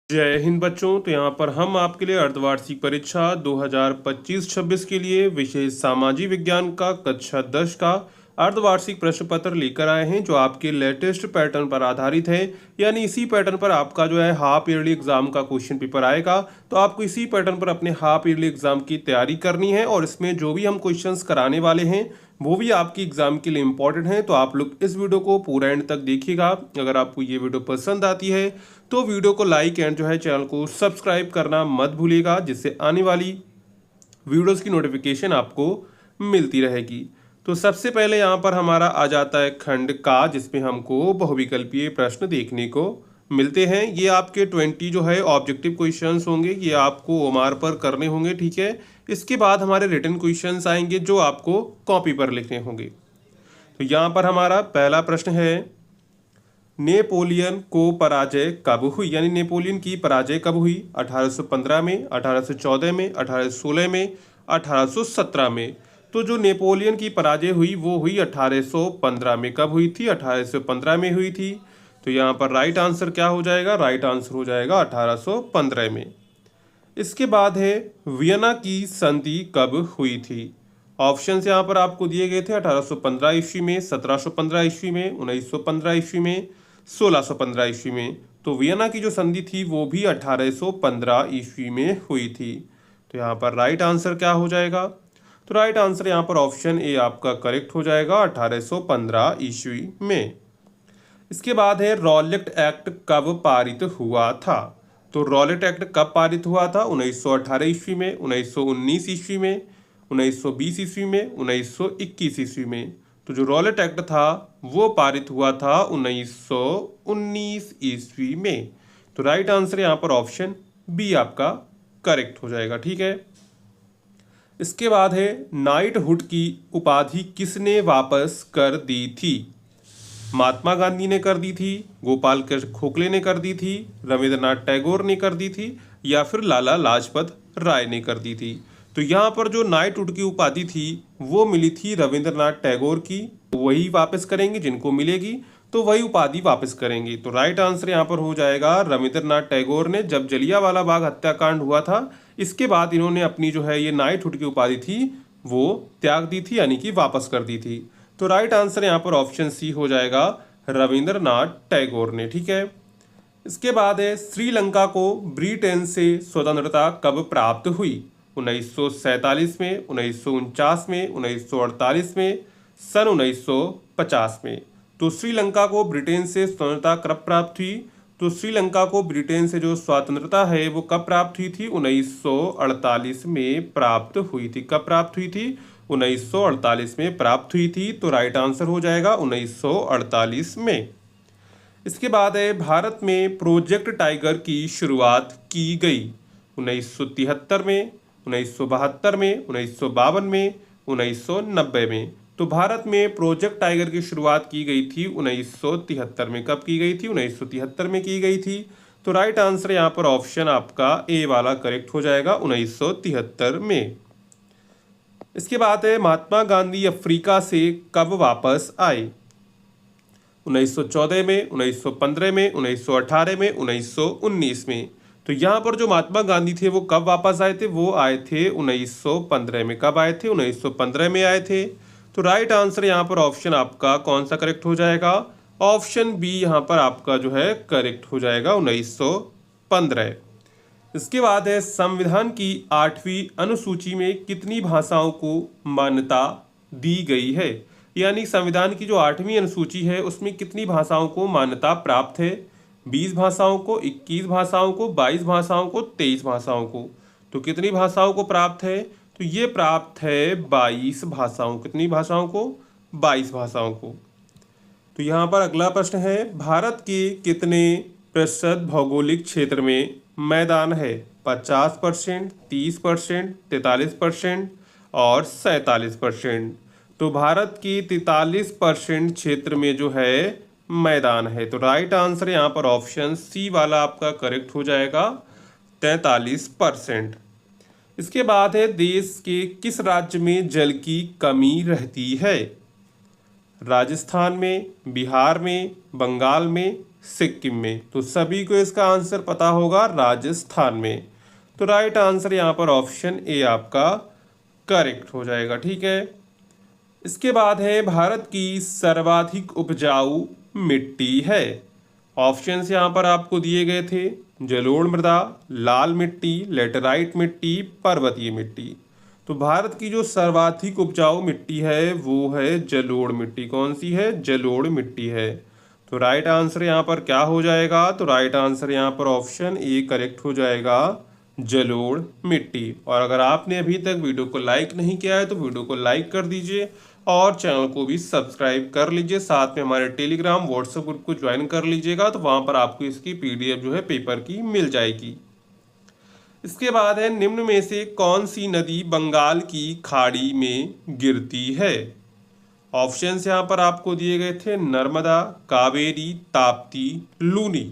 जय हिंद बच्चों। तो यहाँ पर हम आपके लिए अर्धवार्षिक परीक्षा 2025-26 के लिए विशेष सामाजिक विज्ञान का कक्षा 10 का अर्धवार्षिक प्रश्न पत्र लेकर आए हैं, जो आपके लेटेस्ट पैटर्न पर आधारित है। यानी इसी पैटर्न पर आपका जो है हाफ ईयरली एग्जाम का क्वेश्चन पेपर आएगा। तो आपको इसी पैटर्न पर अपने हाफ ईयरली एग्जाम की तैयारी करनी है, और इसमें जो भी हम क्वेश्चंस कराने वाले हैं वो भी आपकी एग्जाम के लिए इंपॉर्टेंट है। तो आप लोग इस वीडियो को पूरा एंड तक देखिएगा। अगर आपको ये वीडियो पसंद आती है तो वीडियो को लाइक एंड जो है चैनल को सब्सक्राइब करना मत भूलिएगा, जिससे आने वाली वीडियोस की नोटिफिकेशन आपको मिलती रहेगी। तो सबसे पहले यहाँ पर हमारा आ जाता है खंड का, जिसमें हमको बहुविकल्पीय प्रश्न देखने को मिलते हैं। ये आपके 20 जो है ऑब्जेक्टिव क्वेश्चंस होंगे, ये आपको ओमार पर करने होंगे, ठीक है। इसके बाद हमारे रिटन क्वेश्चंस आएंगे जो आपको कॉपी पर लिखने होंगे। तो यहाँ पर हमारा पहला प्रश्न है, नेपोलियन को पराजय कब हुई, यानी नेपोलियन की पराजय कब हुई? 1815 में, 1814 में, 1816 में, 1817 में। तो जो नेपोलियन की पराजय हुई वो हुई 1815 में। कब हुई थी? 1815 में हुई थी। तो यहाँ पर राइट आंसर क्या हो जाएगा? राइट आंसर हो जाएगा 1815 में। इसके बाद है, वियना की संधि कब हुई थी? ऑप्शंस यहाँ पर आपको दिए गए थे 1815 ईस्वी में, 1715 ईस्वी में, 1915 ईस्वी में, 1615 ईस्वी में। तो वियना की जो संधि थी वो भी 1815 ईस्वी में हुई थी। तो यहाँ पर राइट आंसर क्या हो जाएगा? तो राइट आंसर यहाँ पर ऑप्शन ए आपका करेक्ट हो जाएगा, 1815 ईस्वी में। इसके बाद है, रॉलेट एक्ट कब पारित हुआ था? तो रॉलेट एक्ट कब पारित हुआ था? 1918 ईस्वी में, 1919 ईस्वी में, 1920 ईस्वी में, 1921 ईस्वी में। तो जो रॉलेट एक्ट था वो पारित हुआ था 1919 ईस्वी में। तो राइट आंसर यहाँ पर ऑप्शन बी आपका करेक्ट हो जाएगा, ठीक है। इसके बाद है, नाइटहुड की उपाधि किसने वापस कर दी थी? महात्मा गांधी ने कर दी थी, गोपाल कृष्ण गोखले ने कर दी थी, रविंद्रनाथ टैगोर ने कर दी थी, या फिर लाला लाजपत राय ने कर दी थी। तो यहाँ पर जो नाइटहुड की उपाधि थी वो मिली थी रविंद्रनाथ टैगोर की। वही वापस करेंगे, जिनको मिलेगी तो वही उपाधि वापस करेंगे। तो राइट आंसर यहाँ पर हो जाएगा, रविंद्रनाथ टैगोर ने जब जलियांवाला बाग हत्याकांड हुआ था, इसके बाद इन्होंने अपनी जो है ये नाइटहुड की उपाधि थी वो त्याग दी थी, यानी कि वापस कर दी थी। तो राइट आंसर यहाँ पर ऑप्शन सी हो जाएगा, रविंद्रनाथ टैगोर ने, ठीक है। इसके बाद है, श्रीलंका को ब्रिटेन से स्वतंत्रता कब प्राप्त हुई? 1947 में, 1949 में, 1948 में, सन 1950 में। तो श्रीलंका को ब्रिटेन से स्वतंत्रता कब प्राप्त हुई? तो श्रीलंका को ब्रिटेन से जो स्वतंत्रता है वो कब प्राप्त हुई थी? 1948 में प्राप्त हुई थी। कब प्राप्त हुई थी? 1948 में प्राप्त हुई थी। तो राइट आंसर हो जाएगा 1948 में। इसके बाद है, भारत में प्रोजेक्ट टाइगर की शुरुआत की गई 1973 में, 1972 में, 1952 में, 1990 में। तो भारत में प्रोजेक्ट टाइगर की शुरुआत की गई थी 1973 में। कब की गई थी? 1973 में की गई थी। तो राइट आंसर यहाँ पर ऑप्शन आपका ए वाला करेक्ट हो जाएगा, 1973 में। इसके बाद है, महात्मा गांधी अफ्रीका से कब वापस आए? 1914 में, 1915 में, 1918 में, 1919 में। तो यहाँ पर जो महात्मा गांधी थे वो कब वापस आए थे? वो आए थे 1915 में। कब आए थे? 1915 में आए थे। तो राइट आंसर यहाँ पर ऑप्शन आपका कौन सा करेक्ट हो जाएगा? ऑप्शन बी यहाँ पर आपका जो है करेक्ट हो जाएगा, 1915। इसके बाद है, संविधान की 8वीं अनुसूची में कितनी भाषाओं को मान्यता दी गई है? यानी संविधान की जो 8वीं अनुसूची है उसमें कितनी भाषाओं को मान्यता प्राप्त है? 20 भाषाओं को, 21 भाषाओं को, 22 भाषाओं को, 23 भाषाओं को। तो कितनी भाषाओं को प्राप्त है? तो ये प्राप्त है 22 भाषाओं। कितनी भाषाओं को? 22 भाषाओं को। तो यहाँ पर अगला प्रश्न है, भारत के कितने प्रतिशत भौगोलिक क्षेत्र में मैदान है? 50%, 30%, 43% और 47%। तो भारत की 43% क्षेत्र में जो है मैदान है। तो राइट आंसर यहाँ पर ऑप्शन सी वाला आपका करेक्ट हो जाएगा, 43%। इसके बाद है, देश के किस राज्य में जल की कमी रहती है? राजस्थान में, बिहार में, बंगाल में, सिक्किम में। तो सभी को इसका आंसर पता होगा, राजस्थान में। तो राइट आंसर यहाँ पर ऑप्शन ए आपका करेक्ट हो जाएगा। ठीक है। इसके बाद है भारत की सर्वाधिक उपजाऊ मिट्टी है। ऑप्शंस यहाँ पर आपको दिए गए थे, जलोढ़ मृदा, लाल मिट्टी, लेटराइट मिट्टी, पर्वतीय मिट्टी। तो भारत की जो सर्वाधिक उपजाऊ मिट्टी है वो है जलोढ़ मिट्टी। कौन सी है? जलोढ़ मिट्टी है। तो राइट आंसर यहाँ पर क्या हो जाएगा? तो राइट आंसर यहाँ पर ऑप्शन ए करेक्ट हो जाएगा, जलोढ़ मिट्टी। और अगर आपने अभी तक वीडियो को लाइक नहीं किया है तो वीडियो को लाइक कर दीजिए और चैनल को भी सब्सक्राइब कर लीजिए। साथ में हमारे टेलीग्राम व्हाट्सएप ग्रुप को ज्वाइन कर लीजिएगा, तो वहाँ पर आपको इसकी पीडीएफ जो है पेपर की मिल जाएगी। इसके बाद है, निम्न में से कौन सी नदी बंगाल की खाड़ी में गिरती है? ऑप्शंस यहाँ पर आपको दिए गए थे, नर्मदा, कावेरी, ताप्ती, लूनी।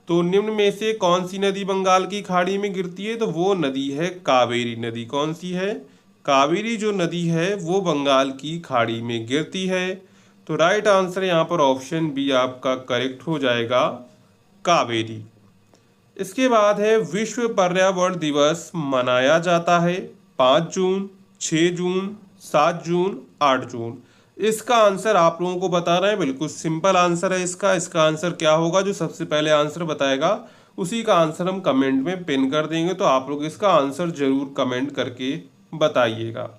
तो निम्न में से कौन सी नदी बंगाल की खाड़ी में गिरती है? तो वो नदी है कावेरी नदी। कौन सी है? कावेरी जो नदी है वो बंगाल की खाड़ी में गिरती है। तो राइट आंसर यहाँ पर ऑप्शन बी आपका करेक्ट हो जाएगा, कावेरी। इसके बाद है, विश्व पर्यावरण दिवस मनाया जाता है 5 जून, 6 जून, 7 जून, 8 जून। इसका आंसर आप लोगों को बताना है। बिल्कुल सिंपल आंसर है इसका। इसका आंसर क्या होगा? जो सबसे पहले आंसर बताएगा उसी का आंसर हम कमेंट में पिन कर देंगे। तो आप लोग इसका आंसर जरूर कमेंट करके बताइएगा।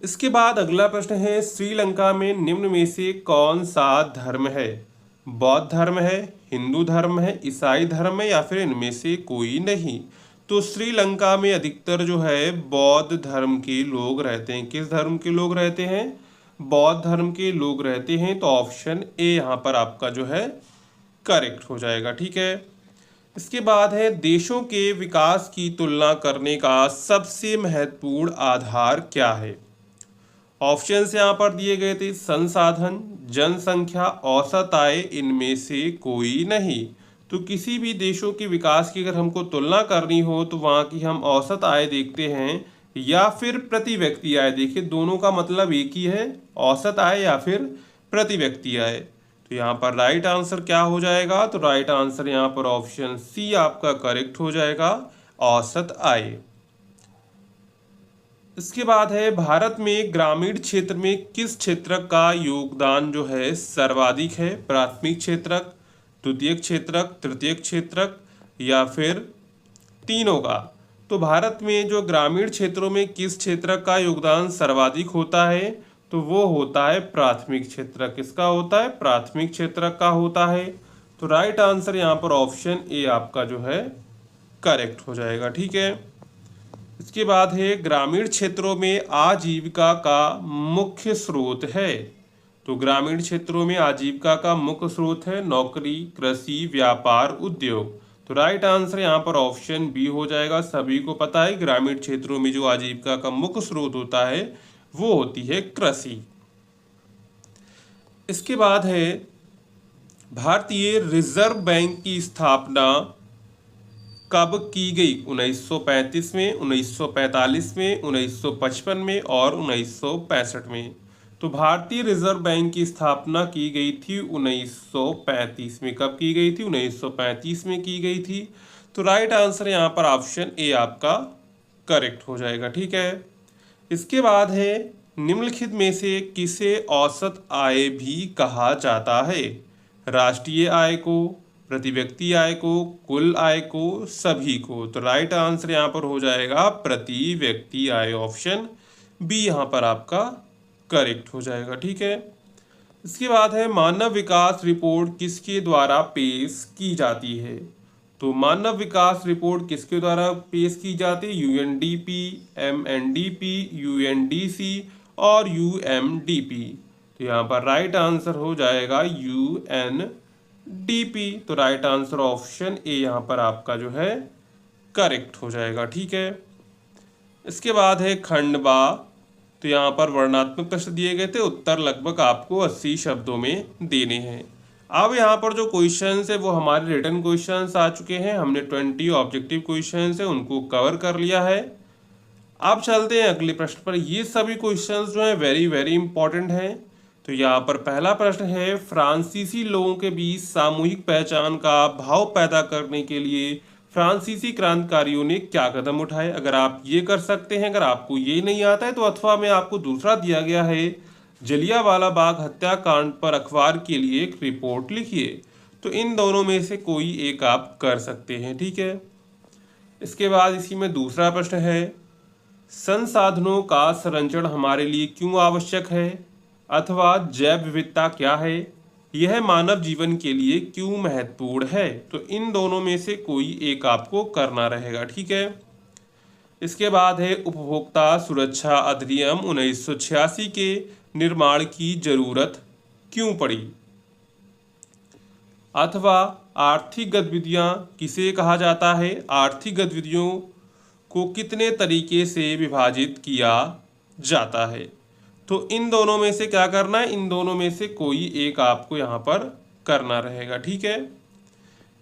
इसके बाद अगला प्रश्न है, श्रीलंका में निम्न में से कौन सा धर्म है? बौद्ध धर्म है, हिंदू धर्म है, ईसाई धर्म है, या फिर इनमें से कोई नहीं? तो श्रीलंका में अधिकतर जो है बौद्ध धर्म के लोग रहते हैं। किस धर्म के लोग रहते हैं? बौद्ध धर्म के लोग रहते हैं। तो ऑप्शन ए यहाँ पर आपका जो है करेक्ट हो जाएगा। ठीक है। इसके बाद है, देशों के विकास की तुलना करने का सबसे महत्वपूर्ण आधार क्या है? ऑप्शंस यहाँ पर दिए गए थे, संसाधन, जनसंख्या, औसत आय, इनमें से कोई नहीं। तो किसी भी देशों के विकास की अगर हमको तुलना करनी हो तो वहाँ की हम औसत आय देखते हैं या फिर प्रति व्यक्ति आय। देखिए दोनों का मतलब एक ही है, औसत आय या फिर प्रति व्यक्ति आय। तो यहाँ पर राइट आंसर क्या हो जाएगा? तो राइट आंसर यहाँ पर ऑप्शन सी आपका करेक्ट हो जाएगा, औसत आय। इसके बाद है, भारत में ग्रामीण क्षेत्र में किस क्षेत्रक का योगदान जो है सर्वाधिक है? प्राथमिक क्षेत्रक, द्वितीयक क्षेत्रक, तृतीयक क्षेत्रक, या फिर तीनों का? तो भारत में जो ग्रामीण क्षेत्रों में किस क्षेत्रक का योगदान सर्वाधिक होता है? तो वो होता है प्राथमिक क्षेत्रक। किसका होता है? प्राथमिक क्षेत्रक का होता है। तो राइट आंसर यहाँ पर ऑप्शन ए आपका जो है करेक्ट हो जाएगा। ठीक है। इसके बाद है, ग्रामीण क्षेत्रों में आजीविका का मुख्य स्रोत है। तो ग्रामीण क्षेत्रों में आजीविका का मुख्य स्रोत है नौकरी, कृषि, व्यापार, उद्योग। तो राइट आंसर यहाँ पर ऑप्शन बी हो जाएगा। सभी को पता है ग्रामीण क्षेत्रों में जो आजीविका का मुख्य स्रोत होता है वो होती है कृषि। इसके बाद है, भारतीय रिजर्व बैंक की स्थापना कब की गई? 1935 में, 1945 में, 1955 में और 1965 में। तो भारतीय रिजर्व बैंक की स्थापना की गई थी 1935 में। कब की गई थी? 1935 में की गई थी। तो राइट आंसर यहाँ पर ऑप्शन ए आपका करेक्ट हो जाएगा। ठीक है। इसके बाद है, निम्नलिखित में से किसे औसत आय भी कहा जाता है? राष्ट्रीय आय को, प्रति व्यक्ति आय को, कुल आय को, सभी को? तो राइट आंसर यहाँ पर हो जाएगा प्रति व्यक्ति आय। ऑप्शन बी यहाँ पर आपका करेक्ट हो जाएगा। ठीक है। इसके बाद है, मानव विकास रिपोर्ट किसके द्वारा पेश की जाती है? तो मानव विकास रिपोर्ट किसके द्वारा पेश की जाती है? यूएनडीपी, एमएनडीपी, यूएनडीसी और यूएमडीपी। तो यहाँ पर राइट आंसर हो जाएगा यूएनडीपी। तो राइट आंसर ऑप्शन ए यहाँ पर आपका जो है करेक्ट हो जाएगा। ठीक है। इसके बाद है, खंड बा। तो यहाँ पर वर्णात्मक प्रश्न दिए गए थे, उत्तर लगभग आपको 80 शब्दों में देने हैं। अब यहाँ पर जो क्वेश्चंस है वो हमारे रिटन क्वेश्चंस आ चुके हैं। हमने 20 ऑब्जेक्टिव क्वेश्चंस है उनको कवर कर लिया है। अब चलते हैं अगले प्रश्न पर। ये सभी क्वेश्चंस जो हैं वेरी इंपॉर्टेंट हैं। तो यहाँ पर पहला प्रश्न है, फ्रांसीसी लोगों के बीच सामूहिक पहचान का भाव पैदा करने के लिए फ्रांसीसी क्रांतिकारियों ने क्या कदम उठाए। अगर आप ये कर सकते हैं, अगर आपको ये नहीं आता है तो अथवा में आपको दूसरा दिया गया है, जलियांवाला बाग हत्याकांड पर अखबार के लिए एक रिपोर्ट लिखिए। तो इन दोनों में से कोई एक आप कर सकते हैं, ठीक है। इसके बाद इसी में दूसरा प्रश्न है, संसाधनों का संरक्षण हमारे लिए क्यों आवश्यक है, अथवा जैव विविधता क्या है, यह मानव जीवन के लिए क्यों महत्वपूर्ण है। तो इन दोनों में से कोई एक आपको करना रहेगा, ठीक है। इसके बाद है, उपभोक्ता सुरक्षा अधिनियम 1986 के निर्माण की जरूरत क्यों पड़ी, अथवा आर्थिक गतिविधियां किसे कहा जाता है, आर्थिक गतिविधियों को कितने तरीके से विभाजित किया जाता है। तो इन दोनों में से क्या करना है, इन दोनों में से कोई एक आपको यहाँ पर करना रहेगा, ठीक है।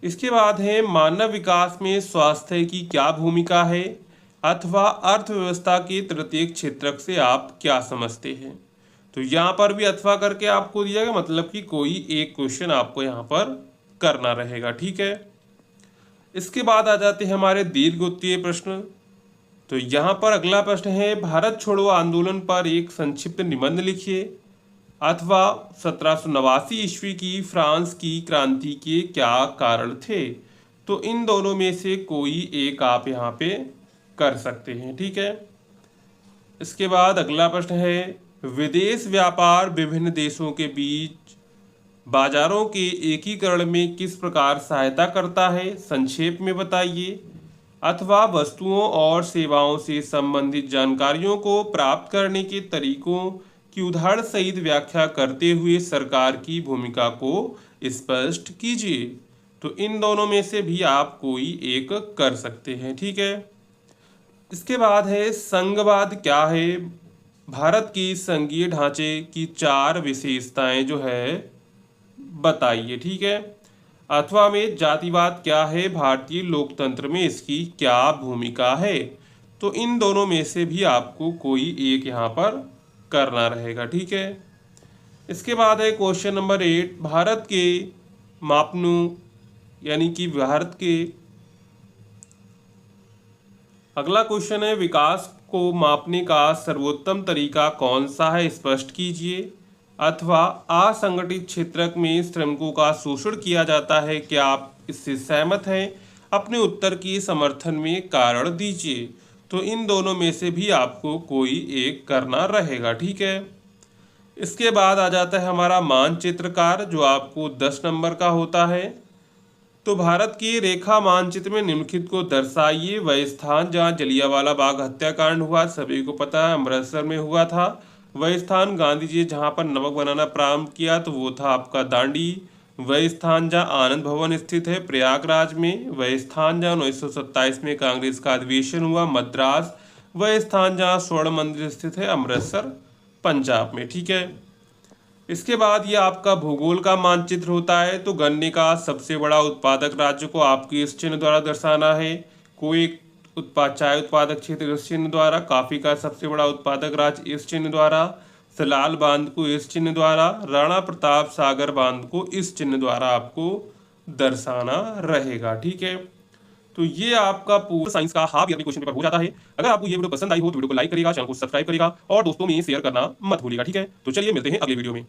इसके बाद है, मानव विकास में स्वास्थ्य की क्या भूमिका है, अथवा अर्थव्यवस्था के तृतीयक क्षेत्रक से आप क्या समझते हैं। तो यहाँ पर भी अथवा करके आपको दिया गया, मतलब कि कोई एक क्वेश्चन आपको यहाँ पर करना रहेगा, ठीक है। इसके बाद आ जाते हैं हमारे दीर्घ उत्तरीय प्रश्न। तो यहाँ पर अगला प्रश्न है, भारत छोड़ो आंदोलन पर एक संक्षिप्त निबंध लिखिए, अथवा 1789 ईस्वी की फ्रांस की क्रांति के क्या कारण थे। तो इन दोनों में से कोई एक आप यहाँ पे कर सकते हैं, ठीक है। इसके बाद अगला प्रश्न है, विदेश व्यापार विभिन्न देशों के बीच बाजारों के एकीकरण में किस प्रकार सहायता करता है, संक्षेप में बताइए, अथवा वस्तुओं और सेवाओं से संबंधित जानकारियों को प्राप्त करने के तरीकों की उदाहरण सहित व्याख्या करते हुए सरकार की भूमिका को स्पष्ट कीजिए। तो इन दोनों में से भी आप कोई एक कर सकते हैं, ठीक है। इसके बाद है, संघवाद क्या है, भारत की संघीय ढांचे की 4 विशेषताएं जो है बताइए, ठीक है। अथवा में जातिवाद क्या है, भारतीय लोकतंत्र में इसकी क्या भूमिका है। तो इन दोनों में से भी आपको कोई एक यहाँ पर करना रहेगा, ठीक है। इसके बाद है क्वेश्चन नंबर 8, भारत के मापनों यानी कि भारत के, अगला क्वेश्चन है, विकास को मापने का सर्वोत्तम तरीका कौन सा है, स्पष्ट कीजिए, अथवा असंगठित क्षेत्र में श्रमिकों का शोषण किया जाता है, क्या आप इससे सहमत हैं, अपने उत्तर की समर्थन में कारण दीजिए। तो इन दोनों में से भी आपको कोई एक करना रहेगा, ठीक है। इसके बाद आ जाता है हमारा मानचित्रकार, जो आपको 10 नंबर का होता है। तो भारत के रेखा मानचित्र में निम्नलिखित को दर्शाइए, वह स्थान जहाँ जलियांवाला बाग हत्याकांड हुआ, सभी को पता है अमृतसर में हुआ था। वह स्थान गांधी जी जहाँ पर नमक बनाना प्रारंभ किया तो वो था आपका दांडी। वह स्थान जहाँ आनंद भवन स्थित है प्रयागराज में। वह स्थान जहाँ 1927 में कांग्रेस का अधिवेशन हुआ मद्रास। वह स्थान जहाँ स्वर्ण मंदिर स्थित है अमृतसर पंजाब में, ठीक है। इसके बाद ये आपका भूगोल का मानचित्र होता है। तो गन्ने का सबसे बड़ा उत्पादक राज्य को आपको इस चिन्ह द्वारा दर्शाना है। कोई चाय उत्पादक क्षेत्र इस चिन्ह द्वारा, कॉफी का सबसे बड़ा उत्पादक राज्य इस चिन्ह द्वारा, सलाल बांध को इस चिन्ह द्वारा, राणा प्रताप सागर बांध को इस चिन्ह द्वारा आपको दर्शाना रहेगा, ठीक है। तो ये आपका पूरा साइंस का हाफ ईयरली क्वेश्चन पेपर हो जाता है। अगर आपको ये वीडियो पसंद आई हो तो वीडियो को लाइक करिएगा, चैनल को सब्सक्राइब करिएगा और दोस्तों में शेयर करना मत भूलिएगा, ठीक है। तो चलिए मिलते हैं अगले वीडियो में।